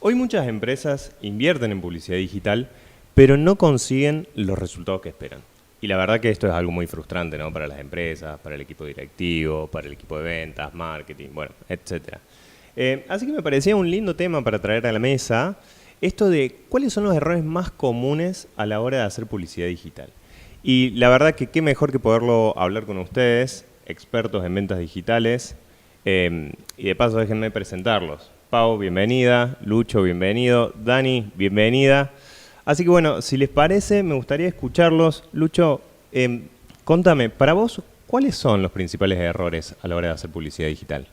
Hoy muchas empresas invierten en publicidad digital, pero no consiguen los resultados que esperan. Y la verdad que esto es algo muy frustrante, ¿no? Para las empresas, para el equipo directivo, para el equipo de ventas, marketing, bueno, etcétera. Así que me parecía un lindo tema para traer a la mesa esto de cuáles son los errores más comunes a la hora de hacer publicidad digital. Y la verdad que qué mejor que poderlo hablar con ustedes, expertos en ventas digitales, y de paso déjenme presentarlos. Pau, bienvenida. Lucho, bienvenido. Dani, bienvenida. Así que bueno, si les parece, me gustaría escucharlos. Lucho, contame, para vos, ¿cuáles son los principales errores a la hora de hacer publicidad digital?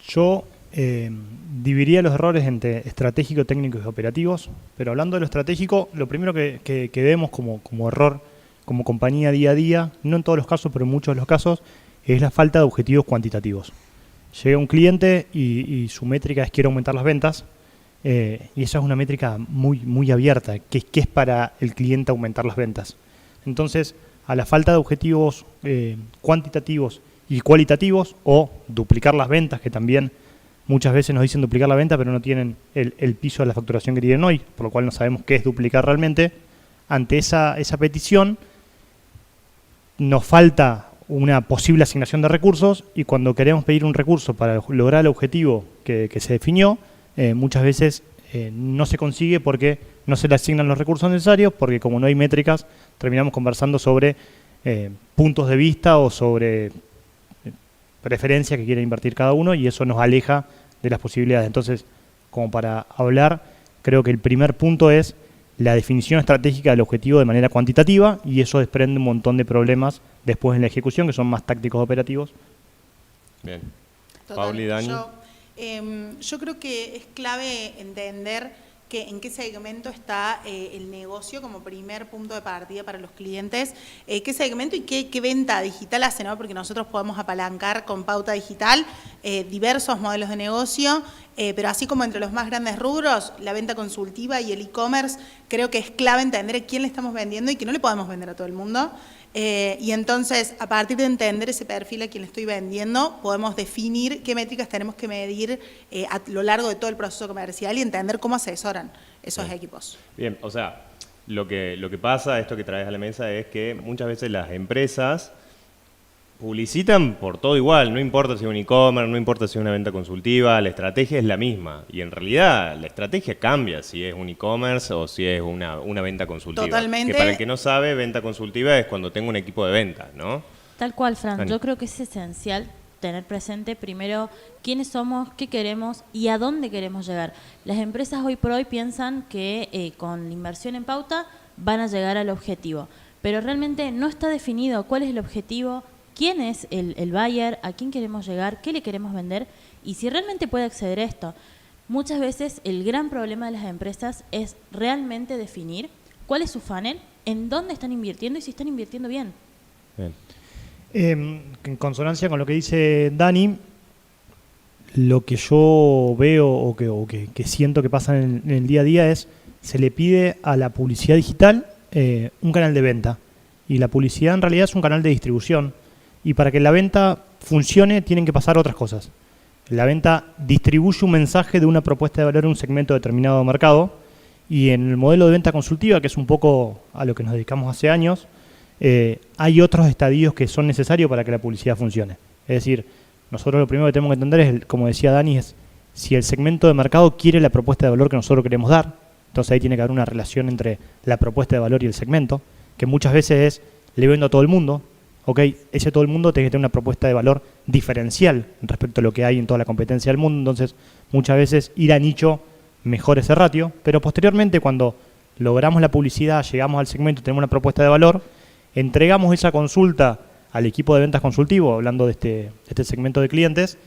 Yo dividiría los errores entre estratégico, técnicos y operativos, pero hablando de lo estratégico, lo primero que vemos como error, como compañía día a día, no en todos los casos, pero en muchos de los casos, es la falta de objetivos cuantitativos. Llega un cliente y su métrica es quiero aumentar las ventas, y esa es una métrica muy abierta, que es para el cliente aumentar las ventas. Entonces, a la falta de objetivos cuantitativos y cualitativos, o duplicar las ventas, que también muchas veces nos dicen duplicar la venta, pero no tienen el piso de la facturación que tienen hoy, por lo cual no sabemos qué es duplicar realmente. Ante esa petición, nos falta una posible asignación de recursos, y cuando queremos pedir un recurso para lograr el objetivo que se definió, muchas veces no se consigue porque no se le asignan los recursos necesarios, porque como no hay métricas, terminamos conversando sobre puntos de vista o sobre preferencias que quiere invertir cada uno, y eso nos aleja de las posibilidades. Entonces, como para hablar, creo que el primer punto es la definición estratégica del objetivo de manera cuantitativa, y eso desprende un montón de problemas después en la ejecución, que son más tácticos operativos. Bien. Total, Pauli, Dani. Yo creo que es clave entender en qué segmento está el negocio como primer punto de partida para los clientes, qué segmento y qué venta digital hace, ¿no? Porque nosotros podemos apalancar con pauta digital diversos modelos de negocio, pero así como entre los más grandes rubros, la venta consultiva y el e-commerce, creo que es clave entender a quién le estamos vendiendo y que no le podemos vender a todo el mundo. Y entonces, a partir de entender ese perfil a quien le estoy vendiendo, podemos definir qué métricas tenemos que medir a lo largo de todo el proceso comercial y entender cómo asesoran esos equipos. Bien, o sea, lo que pasa, esto que traes a la mesa, es que muchas veces las empresas publicitan por todo igual, no importa si es un e-commerce, no importa si es una venta consultiva, la estrategia es la misma. Y en realidad la estrategia cambia si es un e-commerce o si es una venta consultiva. Totalmente. Que para el que no sabe, venta consultiva es cuando tengo un equipo de ventas, ¿no? Tal cual, Fran. Dani. Yo creo que es esencial tener presente primero quiénes somos, qué queremos y a dónde queremos llegar. Las empresas hoy por hoy piensan que con la inversión en pauta van a llegar al objetivo, pero realmente no está definido cuál es el objetivo, quién es el buyer, a quién queremos llegar, qué le queremos vender y si realmente puede acceder a esto. Muchas veces el gran problema de las empresas es realmente definir cuál es su funnel, en dónde están invirtiendo y si están invirtiendo bien. Bien. En consonancia con lo que dice Dani, lo que yo veo o que siento que pasa en el día a día es se le pide a la publicidad digital un canal de venta, y la publicidad en realidad es un canal de distribución, y para que la venta funcione tienen que pasar otras cosas. La venta distribuye un mensaje de una propuesta de valor en un segmento determinado de mercado, y en el modelo de venta consultiva, que es un poco a lo que nos dedicamos hace años, hay otros estadios que son necesarios para que la publicidad funcione. Es decir, nosotros lo primero que tenemos que entender es, como decía Dani, es si el segmento de mercado quiere la propuesta de valor que nosotros queremos dar. Entonces ahí tiene que haber una relación entre la propuesta de valor y el segmento, que muchas veces es, le vendo a todo el mundo. Ok, ese todo el mundo tiene que tener una propuesta de valor diferencial respecto a lo que hay en toda la competencia del mundo. Entonces, muchas veces ir a nicho mejora ese ratio, pero posteriormente cuando logramos la publicidad, llegamos al segmento, tenemos una propuesta de valor, entregamos esa consulta al equipo de ventas consultivo, hablando de este segmento de clientes,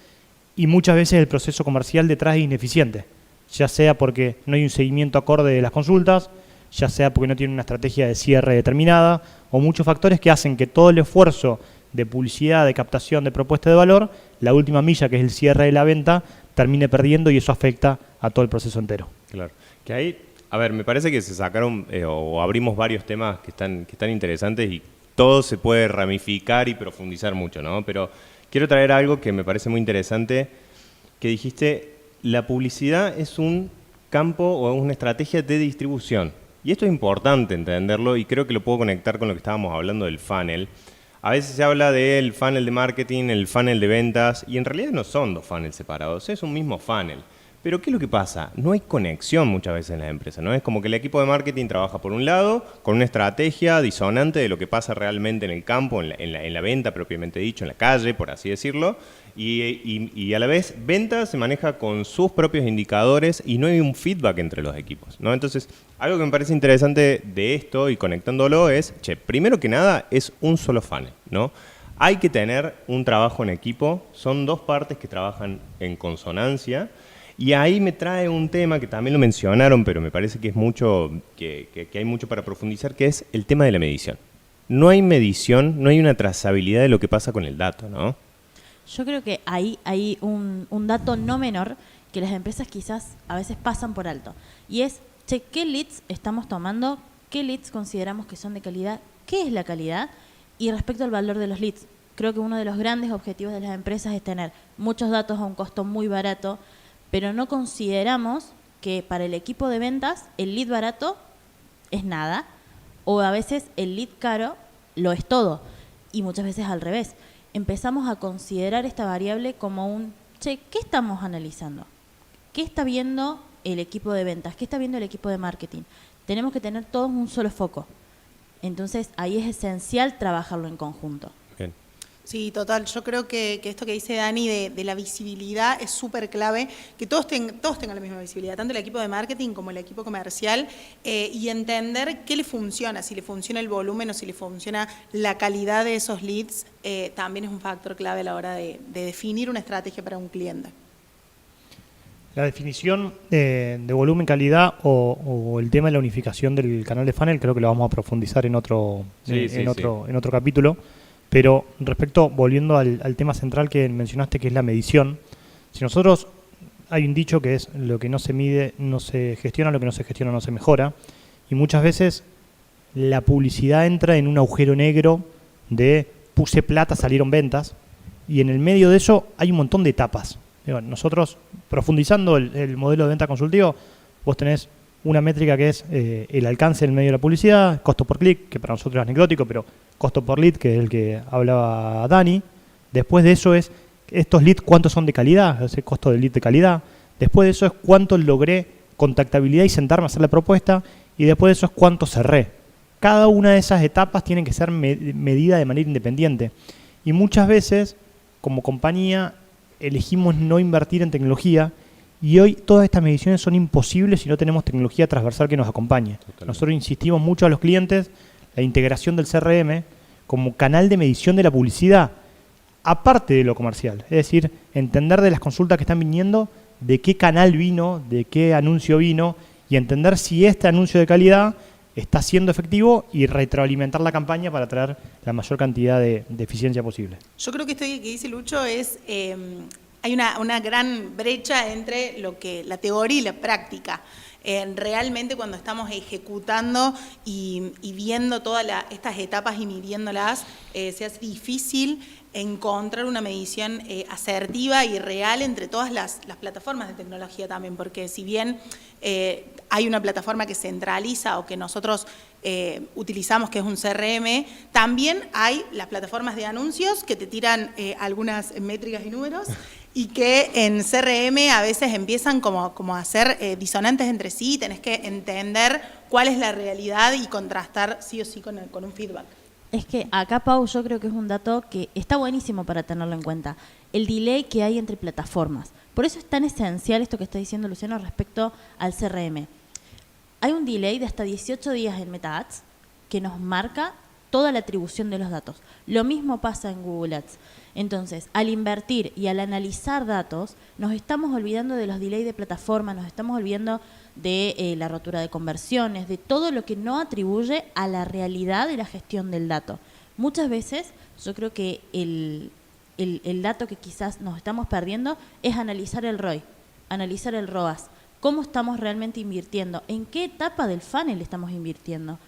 y muchas veces el proceso comercial detrás es ineficiente, ya sea porque no hay un seguimiento acorde de las consultas, ya sea porque no tiene una estrategia de cierre determinada, o muchos factores que hacen que todo el esfuerzo de publicidad, de captación, de propuesta de valor, la última milla, que es el cierre de la venta, termine perdiendo, y eso afecta a todo el proceso entero. Claro. Que ahí, a ver, me parece que se sacaron o abrimos varios temas que están interesantes y todo se puede ramificar y profundizar mucho, ¿no? Pero quiero traer algo que me parece muy interesante, que dijiste, la publicidad es un campo o una estrategia de distribución. Y esto es importante entenderlo y creo que lo puedo conectar con lo que estábamos hablando del funnel. A veces se habla del funnel de marketing, el funnel de ventas, y en realidad no son dos funnels separados, es un mismo funnel. Pero ¿qué es lo que pasa? No hay conexión muchas veces en las empresas, ¿no? Es como que el equipo de marketing trabaja por un lado, con una estrategia disonante de lo que pasa realmente en el campo, en la venta propiamente dicho, en la calle, por así decirlo, y a la vez venta se maneja con sus propios indicadores y no hay un feedback entre los equipos, ¿no? Entonces, algo que me parece interesante de esto y conectándolo es, primero que nada es un solo funnel, ¿no? Hay que tener un trabajo en equipo, son dos partes que trabajan en consonancia. Y ahí me trae un tema que también lo mencionaron, pero me parece que es mucho, que hay mucho para profundizar, que es el tema de la medición. No hay medición, no hay una trazabilidad de lo que pasa con el dato, ¿no? Yo creo que ahí hay un dato no menor que las empresas quizás a veces pasan por alto. Y es, ¿qué leads estamos tomando? ¿Qué leads consideramos que son de calidad? ¿Qué es la calidad? Y respecto al valor de los leads, creo que uno de los grandes objetivos de las empresas es tener muchos datos a un costo muy barato, pero no consideramos que para el equipo de ventas el lead barato es nada, o a veces el lead caro lo es todo, y muchas veces al revés. Empezamos a considerar esta variable como ¿qué estamos analizando? ¿Qué está viendo el equipo de ventas? ¿Qué está viendo el equipo de marketing? Tenemos que tener todos un solo foco. Entonces ahí es esencial trabajarlo en conjunto. Bien. Sí, total. Yo creo que esto que dice Dani de la visibilidad es súper clave, que todos tengan la misma visibilidad, tanto el equipo de marketing como el equipo comercial, y entender qué le funciona, si le funciona el volumen o si le funciona la calidad de esos leads, también es un factor clave a la hora de definir una estrategia para un cliente. La definición de volumen, calidad o el tema de la unificación del canal de funnel creo que lo vamos a profundizar en otro capítulo. Pero volviendo al tema central que mencionaste, que es la medición, si nosotros, hay un dicho que es lo que no se mide no se gestiona, lo que no se gestiona no se mejora, y muchas veces la publicidad entra en un agujero negro de puse plata, salieron ventas, y en el medio de eso hay un montón de etapas. Nosotros, profundizando el modelo de venta consultivo, vos tenés una métrica que es el alcance en el medio de la publicidad, costo por clic, que para nosotros es anecdótico, pero costo por lead, que es el que hablaba Dani. Después de eso es estos leads, cuántos son de calidad, ese costo del lead de calidad. Después de eso es cuánto logré contactabilidad y sentarme a hacer la propuesta. Y después de eso es cuánto cerré. Cada una de esas etapas tienen que ser medida de manera independiente. Y muchas veces, como compañía, elegimos no invertir en tecnología. Y hoy todas estas mediciones son imposibles si no tenemos tecnología transversal que nos acompañe. Totalmente. Nosotros insistimos mucho a los clientes la integración del CRM como canal de medición de la publicidad, aparte de lo comercial. Es decir, entender de las consultas que están viniendo, de qué canal vino, de qué anuncio vino, y entender si este anuncio de calidad está siendo efectivo y retroalimentar la campaña para traer la mayor cantidad de eficiencia posible. Yo creo que esto que dice Lucho es... hay una gran brecha entre la teoría y la práctica. Realmente cuando estamos ejecutando y viendo todas estas etapas y midiéndolas, se hace difícil encontrar una medición asertiva y real entre todas las plataformas de tecnología también, porque si bien hay una plataforma que centraliza o que nosotros utilizamos, que es un CRM, también hay las plataformas de anuncios que te tiran algunas métricas y números, y que en CRM a veces empiezan como a ser disonantes entre sí, tenés que entender cuál es la realidad y contrastar sí o sí con un feedback. Es que acá, Pau, yo creo que es un dato que está buenísimo para tenerlo en cuenta. El delay que hay entre plataformas. Por eso es tan esencial esto que está diciendo Luciano respecto al CRM. Hay un delay de hasta 18 días en Meta Ads que nos marca toda la atribución de los datos. Lo mismo pasa en Google Ads. Entonces, al invertir y al analizar datos, nos estamos olvidando de los delays de plataforma, nos estamos olvidando de la rotura de conversiones, de todo lo que no atribuye a la realidad de la gestión del dato. Muchas veces yo creo que el dato que quizás nos estamos perdiendo es analizar el ROI, analizar el ROAS, cómo estamos realmente invirtiendo, en qué etapa del funnel estamos invirtiendo.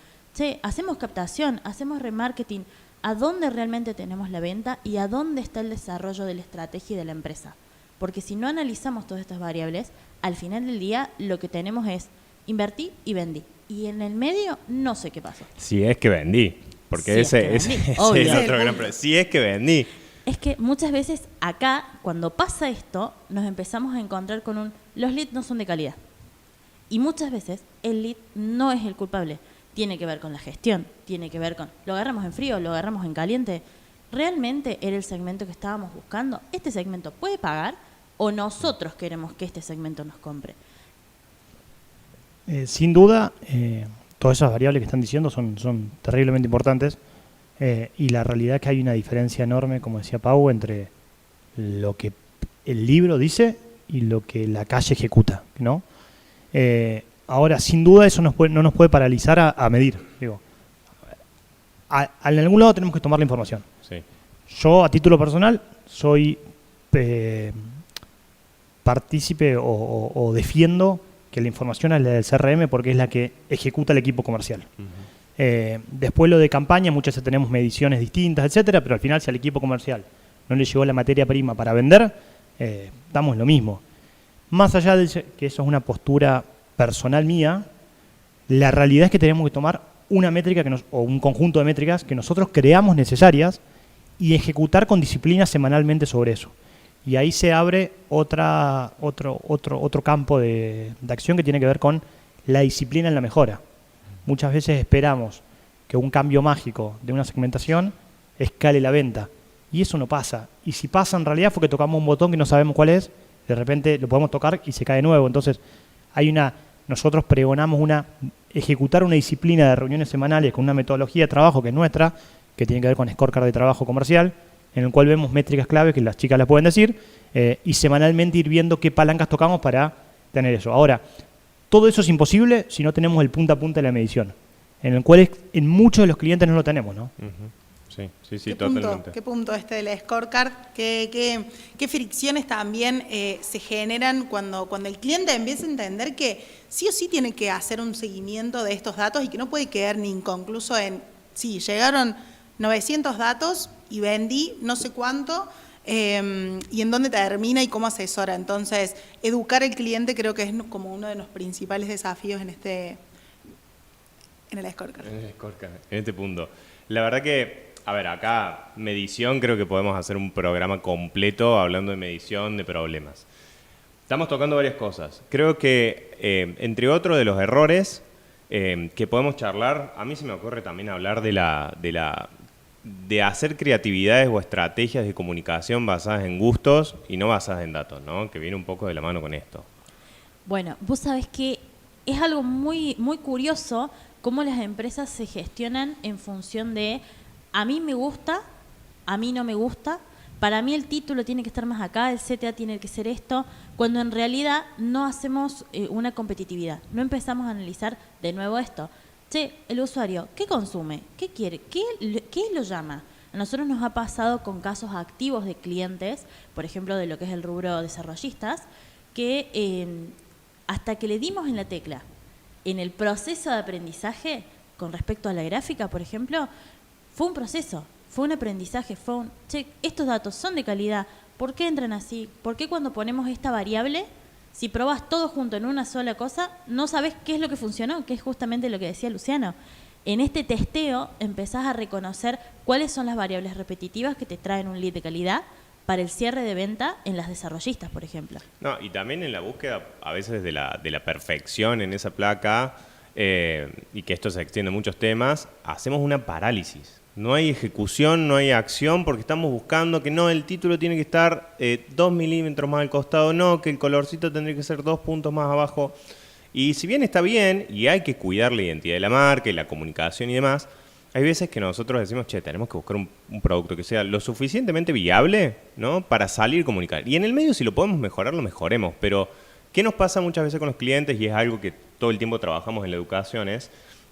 Hacemos captación, hacemos remarketing, ¿a dónde realmente tenemos la venta y a dónde está el desarrollo de la estrategia de la empresa? Porque si no analizamos todas estas variables, al final del día lo que tenemos es invertí y vendí. Y en el medio no sé qué pasó. Si es que vendí. Porque Si ese es que vendí, es obvio. el otro gran problema. Si es que vendí. Es que muchas veces acá, cuando pasa esto, nos empezamos a encontrar con los leads no son de calidad. Y muchas veces el lead no es el culpable. Tiene que ver con la gestión, tiene que ver con, lo agarramos en frío, lo agarramos en caliente. ¿Realmente era el segmento que estábamos buscando? ¿Este segmento puede pagar o nosotros queremos que este segmento nos compre? Sin duda, todas esas variables que están diciendo son terriblemente importantes, y la realidad es que hay una diferencia enorme, como decía Pau, entre lo que el libro dice y lo que la calle ejecuta, ¿no? Ahora, sin duda, eso no nos puede paralizar a medir. Digo, en algún lado tenemos que tomar la información. Sí. Yo, a título personal, soy partícipe o defiendo que la información es la del CRM porque es la que ejecuta el equipo comercial. Después lo de campaña, muchas veces tenemos mediciones distintas, etcétera, pero al final si al equipo comercial no le llegó la materia prima para vender, damos en lo mismo. Más allá de que eso es una postura personal mía, la realidad es que tenemos que tomar una métrica o un conjunto de métricas que nosotros creamos necesarias y ejecutar con disciplina semanalmente sobre eso. Y ahí se abre otro campo de acción que tiene que ver con la disciplina en la mejora. Muchas veces esperamos que un cambio mágico de una segmentación escale la venta. Y eso no pasa. Y si pasa, en realidad fue que tocamos un botón que no sabemos cuál es, de repente lo podemos tocar y se cae de nuevo. Entonces, nosotros pregonamos ejecutar una disciplina de reuniones semanales con una metodología de trabajo que es nuestra, que tiene que ver con scorecard de trabajo comercial, en el cual vemos métricas clave que las chicas las pueden decir, y semanalmente ir viendo qué palancas tocamos para tener eso. Ahora, todo eso es imposible si no tenemos el punta a punta de la medición, en el cual en muchos de los clientes no lo tenemos, ¿no? Sí, totalmente. ¿Qué punto este del scorecard? ¿Qué fricciones también se generan cuando el cliente empieza a entender que sí o sí tiene que hacer un seguimiento de estos datos y que no puede quedar ni inconcluso en, sí, llegaron 900 datos y vendí no sé cuánto, y en dónde termina y cómo asesora? Entonces, educar al cliente creo que es como uno de los principales desafíos en el scorecard. En este punto. La verdad que, a ver, acá, medición, creo que podemos hacer un programa completo hablando de medición de problemas. Estamos tocando varias cosas. Creo que, entre otros de los errores que podemos charlar, a mí se me ocurre también hablar de hacer creatividades o estrategias de comunicación basadas en gustos y no basadas en datos, ¿no? Que viene un poco de la mano con esto. Bueno, vos sabés que es algo muy, muy curioso cómo las empresas se gestionan en función de a mí me gusta, a mí no me gusta, para mí el título tiene que estar más acá, el CTA tiene que ser esto, cuando en realidad no hacemos una competitividad, no empezamos a analizar de nuevo esto. Che, el usuario, ¿qué consume? ¿Qué quiere? ¿Qué lo llama? A nosotros nos ha pasado con casos activos de clientes, por ejemplo, de lo que es el rubro desarrollistas, que hasta que le dimos en la tecla, en el proceso de aprendizaje, con respecto a la gráfica, por ejemplo, fue un proceso, fue un aprendizaje, che, estos datos son de calidad, ¿por qué entran así? ¿Por qué cuando ponemos esta variable, si probas todo junto en una sola cosa, no sabes qué es lo que funcionó, que es justamente lo que decía Luciano? En este testeo empezás a reconocer cuáles son las variables repetitivas que te traen un lead de calidad para el cierre de venta en las desarrollistas, por ejemplo. No, y también en la búsqueda a veces de la perfección en esa placa, y que esto se extiende a muchos temas, hacemos una parálisis. No hay ejecución, no hay acción, porque estamos buscando que no, el título tiene que estar 2 milímetros más al costado, no, que el colorcito tendría que ser 2 puntos más abajo. Y si bien está bien, y hay que cuidar la identidad de la marca y la comunicación y demás, hay veces que nosotros decimos, che, tenemos que buscar un producto que sea lo suficientemente viable, ¿no?, para salir y comunicar. Y en el medio, si lo podemos mejorar, lo mejoremos. Pero, ¿qué nos pasa muchas veces con los clientes? Y es algo que todo el tiempo trabajamos en la educación, es,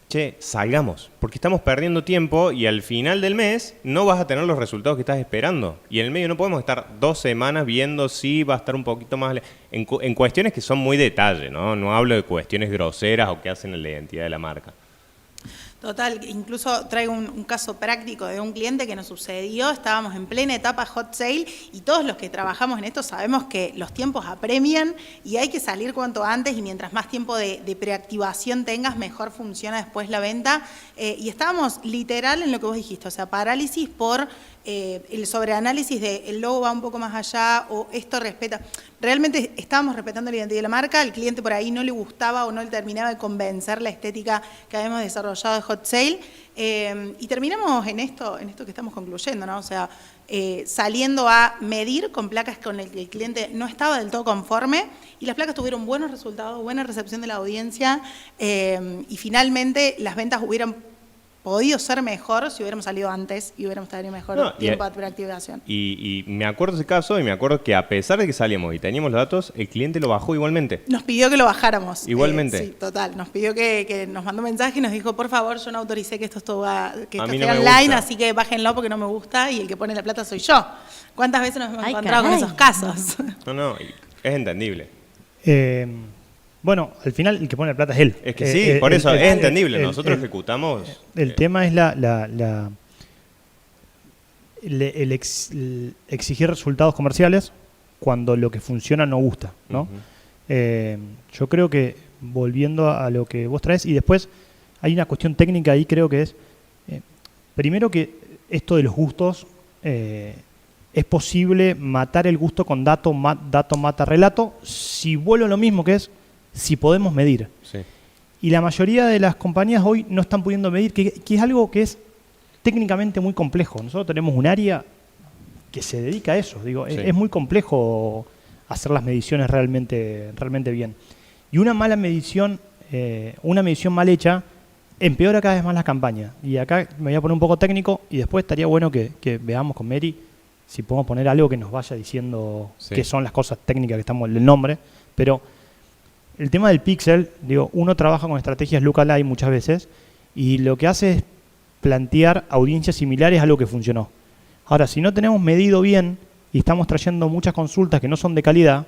che, salgamos, porque estamos perdiendo tiempo y al final del mes no vas a tener los resultados que estás esperando. Y en el medio no podemos estar 2 semanas viendo si va a estar un poquito más... En cuestiones que son muy detalle, ¿no? No hablo de cuestiones groseras o que hacen en la identidad de la marca. Total, incluso traigo un caso práctico de un cliente que nos sucedió, estábamos en plena etapa hot sale y todos los que trabajamos en esto sabemos que los tiempos apremian y hay que salir cuanto antes y mientras más tiempo de preactivación tengas, mejor funciona después la venta. Y estábamos literal en lo que vos dijiste, o sea, parálisis por el sobreanálisis de el logo va un poco más allá o esto respeta. Realmente estábamos respetando la identidad de la marca, al cliente por ahí no le gustaba o no le terminaba de convencer la estética que habíamos desarrollado de hot sale y terminamos en esto que estamos concluyendo, ¿no? O sea, saliendo a medir con placas con el que el cliente no estaba del todo conforme y las placas tuvieron buenos resultados, buena recepción de la audiencia y finalmente las ventas hubieran podido ser mejor si hubiéramos salido antes y hubiéramos tenido mejor tiempo de preactivación. Y me acuerdo ese caso y me acuerdo que a pesar de que salíamos y teníamos los datos, el cliente lo bajó igualmente. Nos pidió que lo bajáramos. Igualmente. Sí, total. Nos pidió que nos mandó un mensaje y nos dijo, por favor, yo no autoricé que esto que esto mí esté no me online, gusta. así que bájenlo porque no me gusta y el que pone la plata soy yo. ¿Cuántas veces nos hemos Ay, encontrado con caray. esos casos? No, es entendible. Bueno, al final el que pone la plata es él. Es que sí, por eso es entendible. Nosotros ejecutamos. El tema es el exigir resultados comerciales cuando lo que funciona no gusta, ¿no? Ujú. Yo creo que, volviendo a lo que vos traes, y después hay una cuestión técnica ahí, creo que es, primero que esto de los gustos, es posible matar el gusto con dato mata relato, si vuelvo a lo mismo que es, si podemos medir. Sí. Y la mayoría de las compañías hoy no están pudiendo medir, que es algo que es técnicamente muy complejo. Nosotros tenemos un área que se dedica a eso. Digo, Sí. es muy complejo hacer las mediciones realmente bien. Y una mala medición, una medición mal hecha, empeora cada vez más la campaña. Y acá me voy a poner un poco técnico y después estaría bueno que veamos con Mary si podemos poner algo que nos vaya diciendo Sí. qué son las cosas técnicas que estamos en el nombre. Pero el tema del pixel, digo, uno trabaja con estrategias lookalike muchas veces y lo que hace es plantear audiencias similares a lo que funcionó. Ahora, si no tenemos medido bien y estamos trayendo muchas consultas que no son de calidad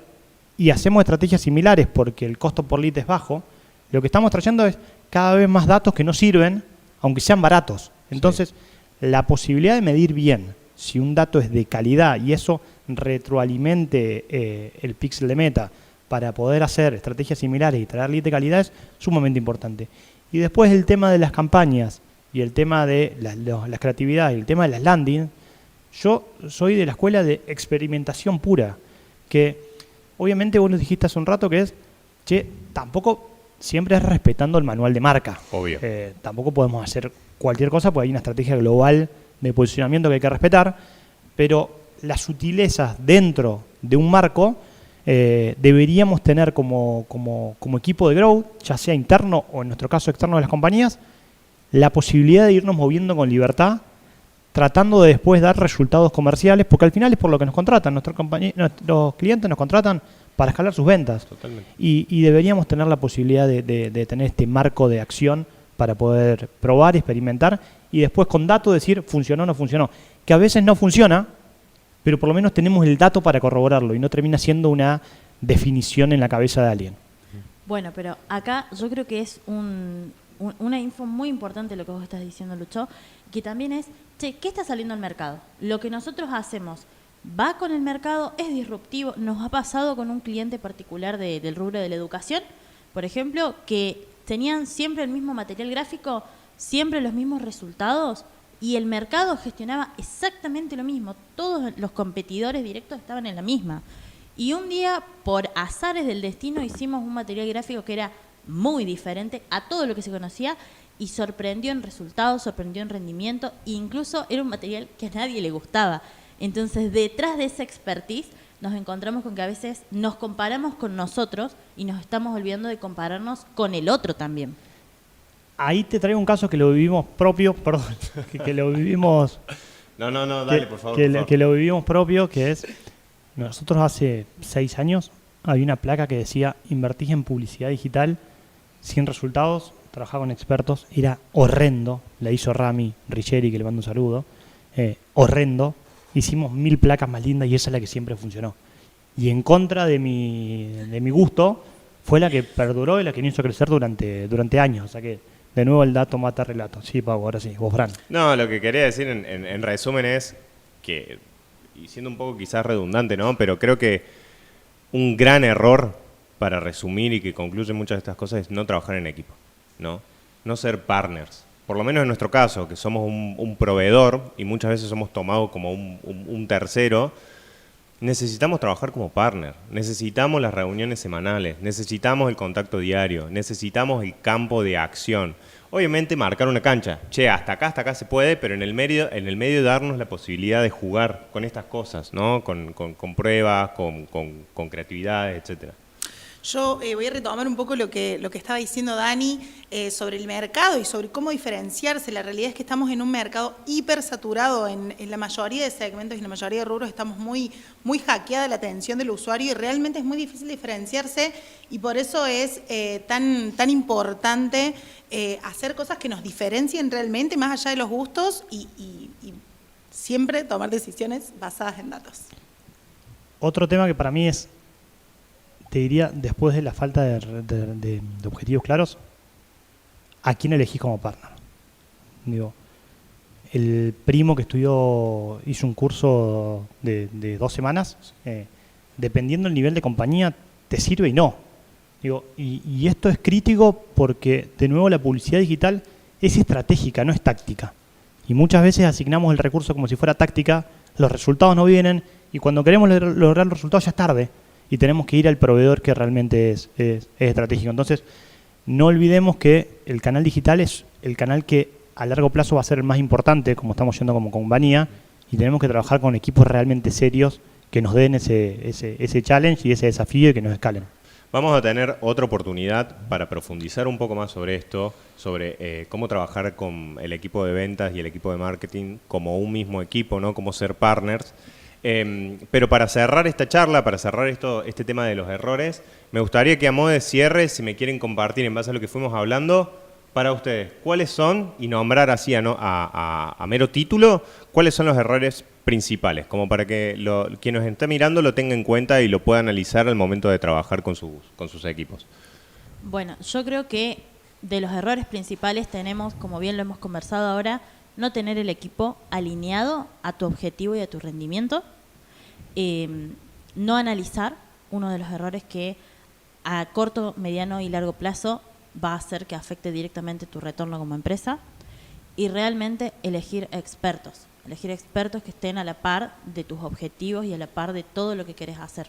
y hacemos estrategias similares porque el costo por lead es bajo, lo que estamos trayendo es cada vez más datos que no sirven, aunque sean baratos. Entonces, la posibilidad de medir bien si un dato es de calidad y eso retroalimente el pixel de Meta para poder hacer estrategias similares y traer lead de calidad es sumamente importante. Y después el tema de las campañas y el tema de la creatividad y el tema de las landing, yo soy de la escuela de experimentación pura, que obviamente vos nos dijiste hace un rato que es, tampoco siempre es respetando el manual de marca. Obvio. Tampoco podemos hacer cualquier cosa porque hay una estrategia global de posicionamiento que hay que respetar, pero las sutilezas dentro de un marco deberíamos tener como equipo de growth, ya sea interno o en nuestro caso externo de las compañías, la posibilidad de irnos moviendo con libertad, tratando de después dar resultados comerciales, porque al final es por lo que nos contratan. Los clientes nos contratan para escalar sus ventas. Totalmente. Y deberíamos tener la posibilidad de tener este marco de acción para poder probar, experimentar y después con datos decir funcionó o no funcionó. Que a veces no funciona, pero por lo menos tenemos el dato para corroborarlo y no termina siendo una definición en la cabeza de alguien. Bueno, pero acá yo creo que es una info muy importante lo que vos estás diciendo, Lucho, que también es, ¿qué está saliendo al mercado? Lo que nosotros hacemos va con el mercado, es disruptivo. Nos ha pasado con un cliente particular del rubro de la educación, por ejemplo, que tenían siempre el mismo material gráfico, siempre los mismos resultados, y el mercado gestionaba exactamente lo mismo. Todos los competidores directos estaban en la misma. Y un día, por azares del destino, hicimos un material gráfico que era muy diferente a todo lo que se conocía y sorprendió en resultados, sorprendió en rendimiento, e incluso era un material que a nadie le gustaba. Entonces, detrás de esa expertise, nos encontramos con que a veces nos comparamos con nosotros y nos estamos olvidando de compararnos con el otro también. Ahí te traigo un caso que lo vivimos propio, perdón, que lo vivimos... No, dale, por favor. Que lo vivimos propio, que es... Nosotros hace 6 años había una placa que decía invertís en publicidad digital sin resultados, trabajaba con expertos, era horrendo, la hizo Rami Richeri, que le mando un saludo, horrendo, hicimos 1000 placas más lindas y esa es la que siempre funcionó. Y en contra de mi gusto, fue la que perduró y la que nos hizo crecer durante años, o sea que De nuevo el dato mata relato. Sí, Pau, ahora sí. Vos, Fran. No, lo que quería decir en resumen es que, y siendo un poco quizás redundante, ¿no? Pero creo que un gran error, para resumir y que concluye muchas de estas cosas, es no trabajar en equipo, ¿no? No ser partners. Por lo menos en nuestro caso, que somos un proveedor y muchas veces somos tomados como un tercero, necesitamos trabajar como partner, necesitamos las reuniones semanales, necesitamos el contacto diario, necesitamos el campo de acción. Obviamente marcar una cancha, che, hasta acá se puede, pero en el medio darnos la posibilidad de jugar con estas cosas, ¿no? Con pruebas, con creatividades, etcétera. Yo voy a retomar un poco lo que estaba diciendo Dani sobre el mercado y sobre cómo diferenciarse. La realidad es que estamos en un mercado hipersaturado en la mayoría de segmentos y en la mayoría de rubros estamos muy hackeada la atención del usuario y realmente es muy difícil diferenciarse y por eso es tan importante hacer cosas que nos diferencien realmente más allá de los gustos y siempre tomar decisiones basadas en datos. Otro tema que para mí es, te diría, después de la falta de objetivos claros, ¿a quién elegís como partner? Digo, el primo que hizo un curso de 2 semanas, dependiendo del nivel de compañía, te sirve y no. Digo, y esto es crítico porque, de nuevo, la publicidad digital es estratégica, no es táctica. Y muchas veces asignamos el recurso como si fuera táctica, los resultados no vienen, y cuando queremos lograr los resultados ya es tarde. Y tenemos que ir al proveedor que realmente es estratégico. Entonces, no olvidemos que el canal digital es el canal que a largo plazo va a ser el más importante, como estamos yendo como compañía, y tenemos que trabajar con equipos realmente serios que nos den ese challenge y ese desafío y que nos escalen. Vamos a tener otra oportunidad para profundizar un poco más sobre esto, sobre cómo trabajar con el equipo de ventas y el equipo de marketing como un mismo equipo, ¿no? Cómo ser partners. Pero para cerrar esta charla, para cerrar este tema de los errores, me gustaría que a modo de cierre, si me quieren compartir en base a lo que fuimos hablando, para ustedes, ¿cuáles son, y nombrar así a mero título, cuáles son los errores principales? Como para que quien nos esté mirando lo tenga en cuenta y lo pueda analizar al momento de trabajar con sus equipos. Bueno, yo creo que de los errores principales tenemos, como bien lo hemos conversado ahora, no tener el equipo alineado a tu objetivo y a tu rendimiento. No analizar, uno de los errores que a corto, mediano y largo plazo va a hacer que afecte directamente tu retorno como empresa, y realmente elegir expertos que estén a la par de tus objetivos y a la par de todo lo que querés hacer.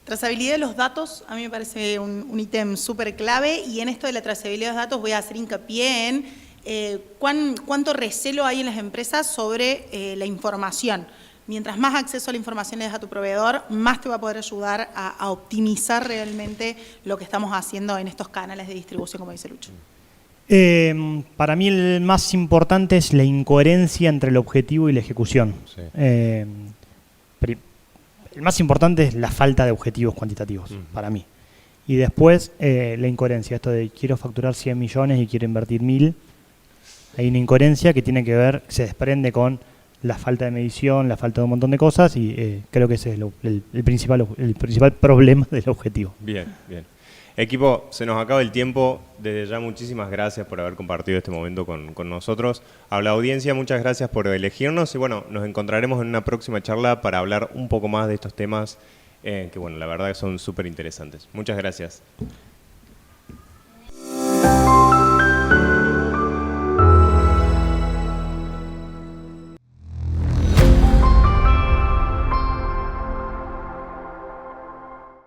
Trazabilidad de los datos, a mí me parece un ítem súper clave, y en esto de la trazabilidad de los datos voy a hacer hincapié en cuánto recelo hay en las empresas sobre la información. Mientras más acceso a la información le das a tu proveedor, más te va a poder ayudar a optimizar realmente lo que estamos haciendo en estos canales de distribución, como dice Lucho. Para mí el más importante es la incoherencia entre el objetivo y la ejecución. Sí. El más importante es la falta de objetivos cuantitativos, para mí. Y después la incoherencia, esto de quiero facturar 100 millones y quiero invertir 1000. Hay una incoherencia que tiene que ver, se desprende con la falta de medición, la falta de un montón de cosas, y creo que ese es el principal problema del objetivo. Bien, bien. Equipo, se nos acaba el tiempo. Desde ya muchísimas gracias por haber compartido este momento con nosotros. A la audiencia, muchas gracias por elegirnos y bueno, nos encontraremos en una próxima charla para hablar un poco más de estos temas que bueno, la verdad que son súper interesantes. Muchas gracias.